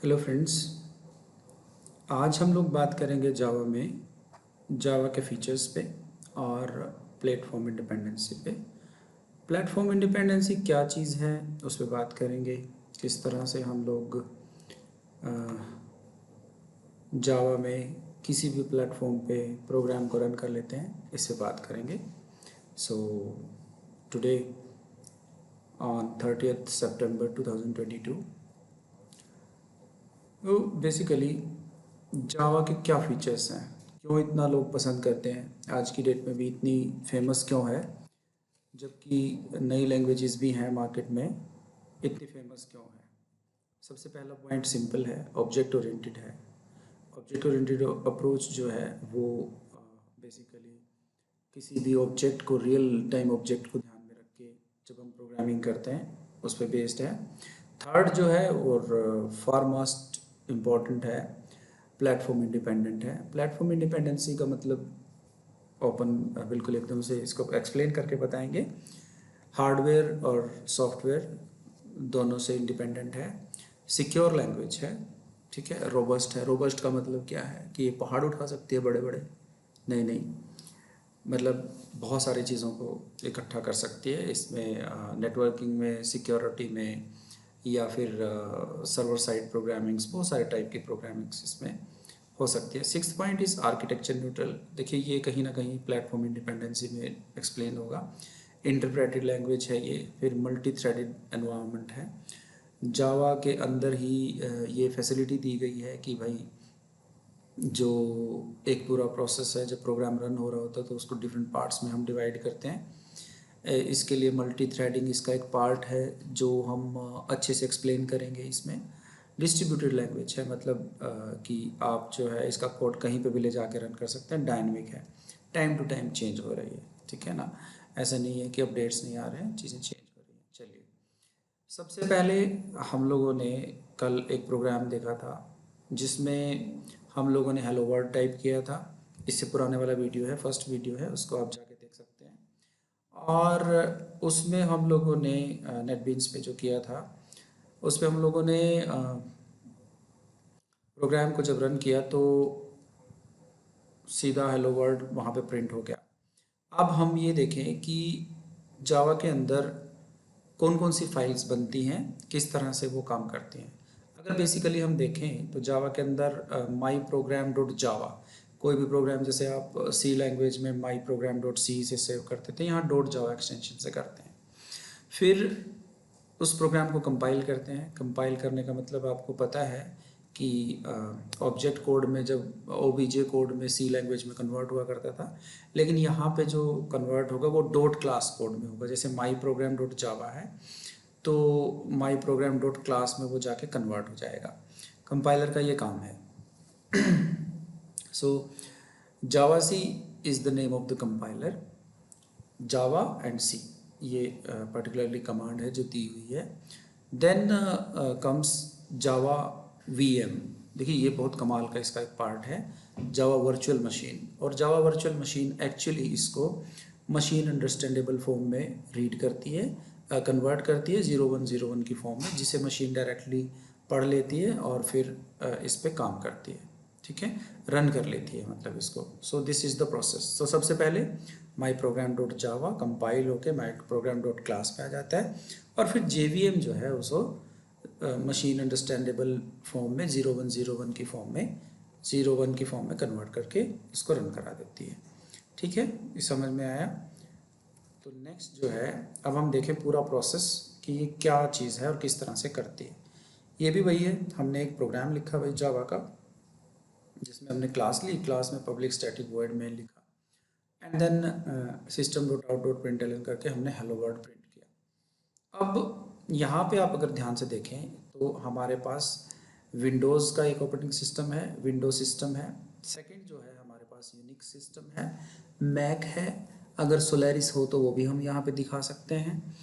Hello friends. आज हम लोग बात करेंगे जावा में जावा के फीचर्स पे और प्लेटफॉर्म इंडिपेंडेंसी पे। प्लेटफॉर्म इंडिपेंडेंसी क्या चीज़ है उस पर बात करेंगे। किस तरह से हम लोग जावा में किसी भी प्लेटफॉर्म पे प्रोग्राम को रन कर लेते हैं, इससे बात करेंगे। So today on 30th September 2022, तो बेसिकली जावा के क्या फीचर्स हैं, क्यों इतना लोग पसंद करते हैं, आज की डेट में भी इतनी फेमस क्यों है, जबकि नई लैंग्वेजेस भी हैं मार्केट में, इतनी फेमस क्यों है। सबसे पहला पॉइंट सिंपल है, ऑब्जेक्ट ओरिएंटेड है। ऑब्जेक्ट ओरिएंटेड अप्रोच जो है वो बेसिकली किसी भी ऑब्जेक्ट को, रियल टाइम ऑब्जेक्ट को ध्यान में रख के जब हम प्रोग्रामिंग करते हैं उस पर बेस्ड है। थर्ड जो है और फार मोस्ट इम्पॉर्टेंट है, प्लेटफॉर्म इंडिपेंडेंट है। प्लेटफॉर्म इंडिपेंडेंसी का मतलब ओपन बिल्कुल एकदम से इसको एक्सप्लेन करके बताएंगे। हार्डवेयर और सॉफ्टवेयर दोनों से इंडिपेंडेंट है। सिक्योर लैंग्वेज है, ठीक है। रोबस्ट है। रोबस्ट का मतलब क्या है कि ये पहाड़ उठा सकती है बड़े बड़े, नहीं, मतलब बहुत सारी चीज़ों को इकट्ठा कर सकती है। इसमें नेटवर्किंग में, सिक्योरिटी में, या फिर सर्वर साइड प्रोग्रामिंग्स, बहुत सारे टाइप की प्रोग्रामिंग्स इसमें हो सकती है। Sixth point is architecture neutral. देखिए ये कहीं ना कहीं प्लेटफॉर्म इंडिपेंडेंसी में एक्सप्लेन होगा। इंटरप्रेटेड लैंग्वेज है ये, फिर मल्टी थ्रेडेड एनवायरनमेंट है। जावा के अंदर ही ये फैसिलिटी दी गई है कि भाई जो एक पूरा प्रोसेस है, जब प्रोग्राम रन हो रहा होता है तो उसको डिफरेंट पार्ट्स में हम डिवाइड करते हैं। इसके लिए मल्टी थ्रेडिंग इसका एक पार्ट है जो हम अच्छे से एक्सप्लेन करेंगे इसमें। डिस्ट्रीब्यूटेड लैंग्वेज है, मतलब कि आप जो है इसका कोड कहीं पे भी ले जाके रन कर सकते हैं। डायनेमिक है, टाइम टू टाइम चेंज हो रही है, ठीक है ना। ऐसा नहीं है कि अपडेट्स नहीं आ रहे हैं, चीज़ें चेंज हो रही हैं। चलिए, सबसे पहले हम लोगों ने कल एक प्रोग्राम देखा था जिसमें हम लोगों ने हेलो वर्ल्ड टाइप किया था। इससे पुराने वाला वीडियो है, फर्स्ट वीडियो है, उसको आप जाके देख सकते हैं। और उसमें हम लोगों ने नेटबीन्स पे जो किया था, उस पर हम लोगों ने प्रोग्राम को जब रन किया तो सीधा हेलो वर्ल्ड वहाँ पे प्रिंट हो गया। अब हम ये देखें कि जावा के अंदर कौन कौन सी फाइल्स बनती हैं, किस तरह से वो काम करती हैं। अगर बेसिकली हम देखें तो जावा के अंदर माई प्रोग्राम डॉट जावा, कोई भी प्रोग्राम जैसे आप सी लैंग्वेज में माई प्रोग्राम डॉट सी से सेव करते थे, यहाँ डॉट जावा एक्सटेंशन से करते हैं। फिर उस प्रोग्राम को कंपाइल करते हैं। कंपाइल करने का मतलब आपको पता है कि ऑब्जेक्ट कोड में जब ओबीजे कोड में सी लैंग्वेज में कन्वर्ट हुआ करता था, लेकिन यहाँ पे जो कन्वर्ट होगा वो डॉट क्लास कोड में होगा। जैसे माई प्रोग्राम डॉट जावा है तो माई प्रोग्राम डॉट क्लास में वो जाके कन्वर्ट हो जाएगा। कंपाइलर का ये काम है। So Java C is the name of the compiler. Java and C, ये पर्टिकुलरली कमांड है जो दी हुई है। Then comes Java VM. देखिए ये बहुत कमाल का इसका एक पार्ट है, जावा वर्चुअल मशीन। और जावा वर्चुअल मशीन एक्चुअली इसको मशीन अंडरस्टैंडेबल फॉर्म में रीड करती है, कन्वर्ट करती है 0101 की फॉर्म में, जिसे मशीन डायरेक्टली पढ़ लेती है और फिर इस पर काम करती है, ठीक है, रन कर लेती है मतलब इसको। So this is the process. तो सबसे पहले माई प्रोग्राम डॉट जावा कंपाइल होके माई प्रोग्राम डॉट क्लास पे आ जाता है, और फिर JVM जो है उसको मशीन अंडरस्टैंडेबल फॉर्म में 0101 की फॉर्म में 01 की फॉर्म में कन्वर्ट करके इसको रन करा देती है, ठीक है। ये समझ में आया। तो नेक्स्ट जो है, अब हम देखें पूरा प्रोसेस कि ये क्या चीज़ है और किस तरह से करती है। ये भी वही है, हमने एक प्रोग्राम लिखा भाई जावा का, जिसमें हमने क्लास ली, क्लास में पब्लिक स्टैटिक वॉइड मेन लिखा, and then system dot out dot println करके हमने हेलो वर्ल्ड प्रिंट किया। अब यहाँ पे आप अगर ध्यान से देखें तो हमारे पास विंडोज़ का एक ऑपरेटिंग सिस्टम है, विंडो सिस्टम है। सेकंड जो है हमारे पास यूनिक्स सिस्टम है, मैक है। अगर सोलैरिस हो तो वो भी हम यहाँ पे दिखा सकते हैं।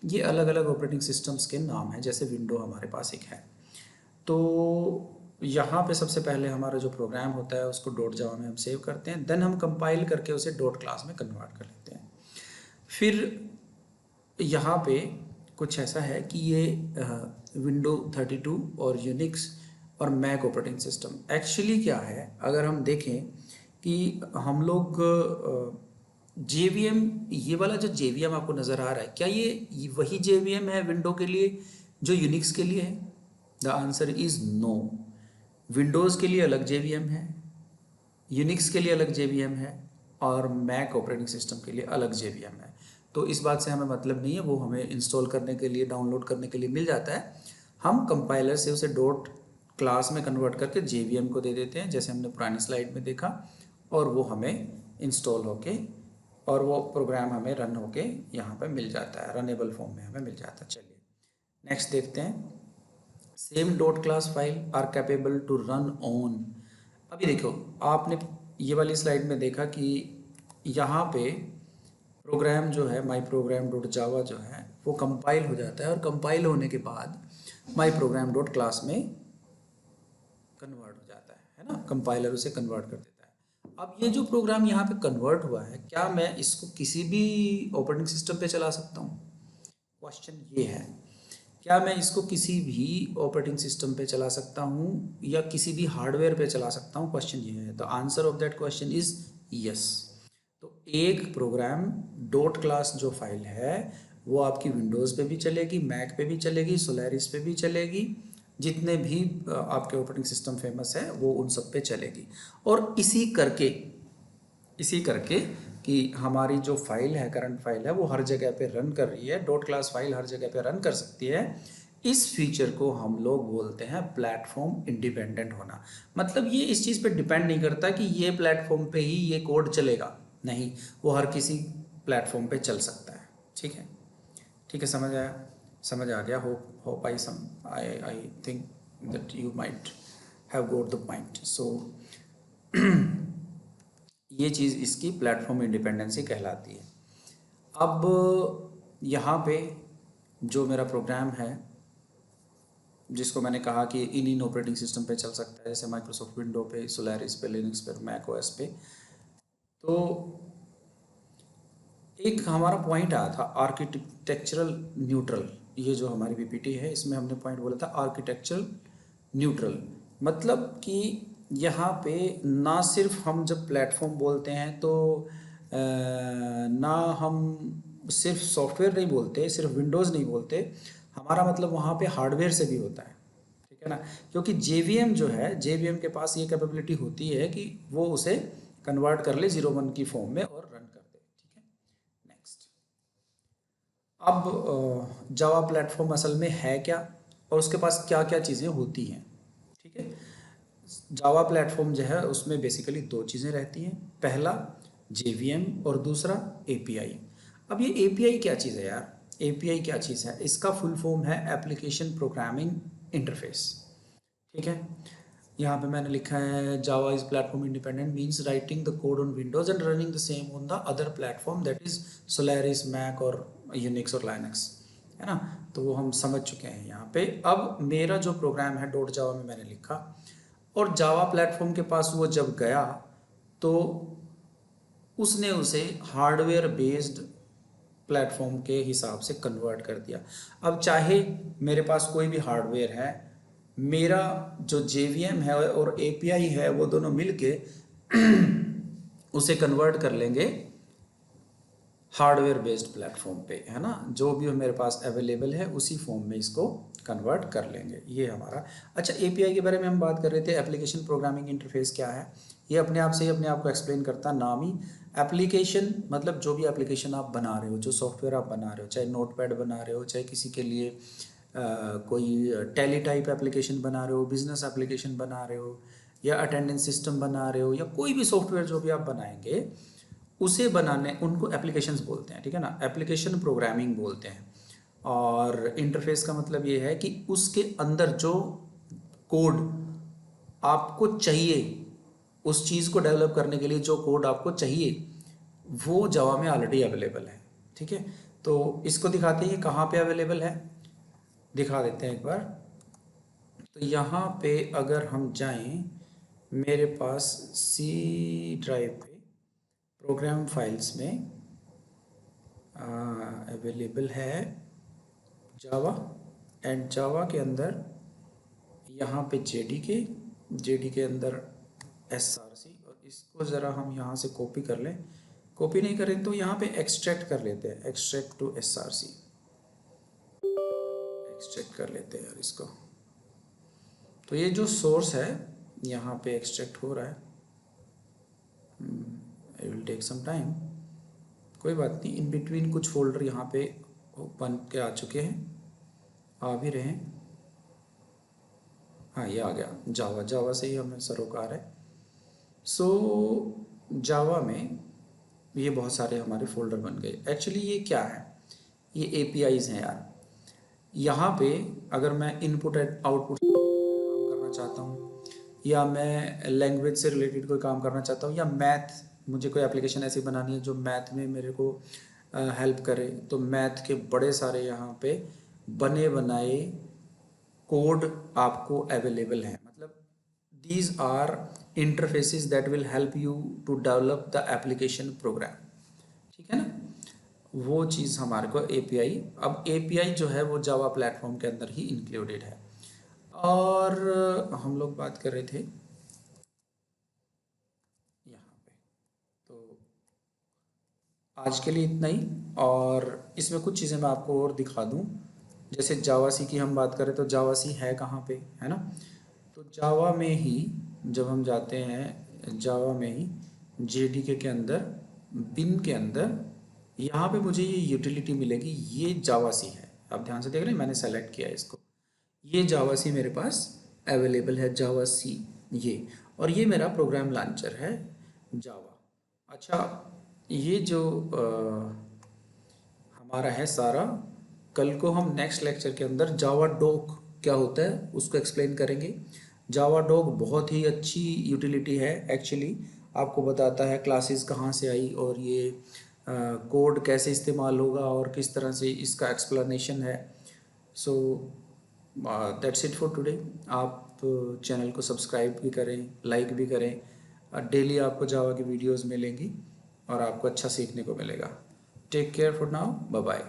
ये अलग अलग ऑपरेटिंग सिस्टम्स के नाम हैं, जैसे विंडो हमारे पास एक है। तो यहाँ पे सबसे पहले हमारा जो प्रोग्राम होता है उसको डॉट जावा में हम सेव करते हैं, देन हम कंपाइल करके उसे डॉट क्लास में कन्वर्ट कर लेते हैं। फिर यहाँ पे कुछ ऐसा है कि ये विंडो 32 और यूनिक्स और मैक ऑपरेटिंग सिस्टम। एक्चुअली क्या है, अगर हम देखें कि हम लोग JVM, ये वाला जो JVM आपको नज़र आ रहा है, क्या ये वही JVM है विंडो के लिए जो यूनिक्स के लिए है? The answer is no. Windows के लिए अलग JVM है, यूनिक्स के लिए अलग JVM है, और मैक ऑपरेटिंग सिस्टम के लिए अलग JVM है। तो इस बात से हमें मतलब नहीं है, वो हमें इंस्टॉल करने के लिए, डाउनलोड करने के लिए मिल जाता है। हम कंपाइलर से उसे डॉट क्लास में कन्वर्ट करके JVM को दे देते हैं, जैसे हमने पुरानी स्लाइड में देखा, और वो हमें इंस्टॉल होके और वो प्रोग्राम हमें रन होके यहाँ पे मिल जाता है, रनेबल फॉर्म में हमें मिल जाता है। चलिए नेक्स्ट देखते हैं। Same dot class file are capable to run on. अभी देखो, आपने ये वाली स्लाइड में देखा कि यहाँ पे प्रोग्राम जो है माई प्रोग्राम डॉट जावा जो है वो कंपाइल हो जाता है, और कंपाइल होने के बाद माई प्रोग्राम डॉट क्लास में कन्वर्ट हो जाता है ना, कंपाइलर उसे कन्वर्ट कर देता है। अब ये जो प्रोग्राम यहाँ पे कन्वर्ट हुआ है, क्या मैं इसको किसी भी ऑपरेटिंग सिस्टम पे चला सकता हूँ? क्वेश्चन ये है, क्या मैं इसको किसी भी ऑपरेटिंग सिस्टम पे चला सकता हूँ या किसी भी हार्डवेयर पे चला सकता हूँ? क्वेश्चन ये है। The answer of that question is yes. तो एक प्रोग्राम डॉट क्लास जो फाइल है वो आपकी विंडोज़ पे भी चलेगी, मैक पे भी चलेगी, सोलारिस पे भी चलेगी, जितने भी आपके ऑपरेटिंग सिस्टम फेमस है वो उन सब पे चलेगी। और इसी करके कि हमारी जो फाइल है, करंट फाइल है, वो हर जगह पे रन कर रही है, डॉट क्लास फाइल हर जगह पे रन कर सकती है। इस फीचर को हम लोग बोलते हैं प्लेटफॉर्म इंडिपेंडेंट होना। मतलब ये इस चीज़ पे डिपेंड नहीं करता कि ये प्लेटफॉर्म पे ही ये कोड चलेगा, नहीं, वो हर किसी प्लेटफॉर्म पे चल सकता है। ठीक है, ठीक है, समझ आ गया। Hope I think that you might have got the point. So ये चीज़ इसकी प्लेटफॉर्म इंडिपेंडेंसी कहलाती है। अब यहाँ पे जो मेरा प्रोग्राम है, जिसको मैंने कहा कि इन ऑपरेटिंग सिस्टम पे चल सकता है, जैसे माइक्रोसॉफ्ट विंडो पे, सोलारिस पे, लिनक्स पे, मैक ओएस पे, तो एक हमारा पॉइंट आया था आर्किटेक्चरल न्यूट्रल। ये जो हमारी PPT है इसमें हमने पॉइंट बोला था आर्किटेक्चरल न्यूट्रल। मतलब कि यहाँ पे ना सिर्फ हम जब प्लेटफॉर्म बोलते हैं तो ना हम सिर्फ सॉफ्टवेयर नहीं बोलते, सिर्फ विंडोज़ नहीं बोलते, हमारा मतलब वहाँ पे हार्डवेयर से भी होता है। ठीक है ना, क्योंकि JVM जो है, JVM के पास ये कैपेबिलिटी होती है कि वो उसे कन्वर्ट कर ले 01 की फॉर्म में और रन कर दे। ठीक है, नेक्स्ट। अब जावा प्लेटफॉर्म असल में है क्या और उसके पास क्या क्या चीज़ें होती हैं? ठीक है, जावा प्लेटफॉर्म जो है उसमें बेसिकली दो चीज़ें रहती हैं, पहला JVM और दूसरा API। अब ये API क्या चीज़ है यार? API क्या चीज़ है? इसका फुल फॉर्म है एप्लीकेशन प्रोग्रामिंग इंटरफेस। ठीक है, यहाँ पे मैंने लिखा है Java is platform independent means writing the code on Windows and running the same on the other platform that is Solaris, Mac और यूनिक्स और लाइनक्स, है ना। तो वो हम समझ चुके हैं यहाँ पे। अब मेरा जो प्रोग्राम है डॉट जावा में मैंने लिखा, और जावा प्लेटफॉर्म के पास वो जब गया तो उसने उसे हार्डवेयर बेस्ड प्लेटफॉर्म के हिसाब से कन्वर्ट कर दिया। अब चाहे मेरे पास कोई भी हार्डवेयर है, मेरा जो JVM है और API है वो दोनों मिलके उसे कन्वर्ट कर लेंगे हार्डवेयर बेस्ड प्लेटफॉर्म पे, है ना। जो भी मेरे पास अवेलेबल है उसी फॉर्म में इसको कन्वर्ट कर लेंगे, ये हमारा। अच्छा, API के बारे में हम बात कर रहे थे, एप्लीकेशन प्रोग्रामिंग इंटरफेस क्या है? ये अपने आप से ही अपने आप को एक्सप्लेन करता, नाम ही। एप्लीकेशन मतलब जो भी एप्लीकेशन आप बना रहे हो, जो सॉफ्टवेयर आप बना रहे हो, चाहे नोटपैड बना रहे हो, चाहे किसी के लिए कोई टैली टाइप एप्लीकेशन बना रहे हो, बिजनेस एप्लीकेशन बना रहे हो, या अटेंडेंस सिस्टम बना रहे हो, या कोई भी सॉफ्टवेयर जो भी आप बनाएंगे उसे बनाने, उनको एप्लीकेशंस बोलते हैं। ठीक है ना, एप्लीकेशन प्रोग्रामिंग बोलते हैं। और इंटरफेस का मतलब ये है कि उसके अंदर जो कोड आपको चाहिए, उस चीज़ को डेवलप करने के लिए जो कोड आपको चाहिए वो जावा में ऑलरेडी अवेलेबल है। ठीक है, तो इसको दिखाते हैं कहाँ पे अवेलेबल है, दिखा देते हैं एक बार। तो यहाँ पे अगर हम जाएं, मेरे पास C ड्राइव पे प्रोग्राम फाइल्स में अवेलेबल है जावा, एंड जावा के अंदर यहाँ पे जेडी के अंदर SRC, और इसको ज़रा हम यहाँ से कॉपी कर लें। कॉपी नहीं करें तो यहाँ पे एक्सट्रैक्ट कर लेते हैं, एक्सट्रैक्ट टू SRC, एक्सट्रैक्ट कर लेते हैं यार इसको। तो ये जो सोर्स है यहाँ पे एक्सट्रैक्ट हो रहा है, I will take some time, कोई बात नहीं। इन बिटवीन कुछ फोल्डर यहाँ पे बन के आ चुके हैं, आ भी रहे हैं। हाँ, ये आ गया, जावा से ही हमें सरोकार है। सो जावा में ये बहुत सारे हमारे फोल्डर बन गए। एक्चुअली ये क्या है, ये APIs हैं यार। यहाँ पे अगर मैं इनपुट एंड आउटपुट काम करना चाहता हूँ, या मैं लैंग्वेज से रिलेटेड कोई काम करना चाहता हूँ, या मैथ, मुझे कोई एप्लीकेशन ऐसी बनानी है जो मैथ में मेरे को हेल्प करे, तो मैथ के बड़े सारे यहाँ पे बने बनाए कोड आपको अवेलेबल हैं। मतलब these are interfaces that will help you to develop the application program, ठीक है ना। वो चीज़ हमारे को API, अब API जो है वो जावा प्लेटफॉर्म के अंदर ही इंक्लूडेड है। और हम लोग बात कर रहे थे यहाँ पे, तो आज के लिए इतना ही। और इसमें कुछ चीज़ें मैं आपको और दिखा दूँ, जैसे जावा सी की हम बात करें तो जावा सी है कहाँ पे, है ना। तो जावा में ही जब हम जाते हैं, जावा में ही JDK के अंदर, बिन के अंदर, यहाँ पे मुझे ये यूटिलिटी मिलेगी, ये जावा सी है। आप ध्यान से देख रहे हैं, मैंने सेलेक्ट किया है इसको, ये जावा सी मेरे पास अवेलेबल है, जावा सी ये, और ये मेरा प्रोग्राम लॉन्चर है जावा। अच्छा, ये जो हमारा है सारा, कल को हम नेक्स्ट लेक्चर के अंदर जावा डॉक क्या होता है उसको एक्सप्लेन करेंगे। जावा डॉक बहुत ही अच्छी यूटिलिटी है एक्चुअली, आपको बताता है क्लासेस कहाँ से आई और ये कोड कैसे इस्तेमाल होगा और किस तरह से इसका एक्सप्लेनेशन है। So that's it for today. आप चैनल को सब्सक्राइब भी करें, लाइक भी करें। डेली आपको जावा की वीडियोस मिलेंगी और आपको अच्छा सीखने को मिलेगा। Take care for now, bye bye.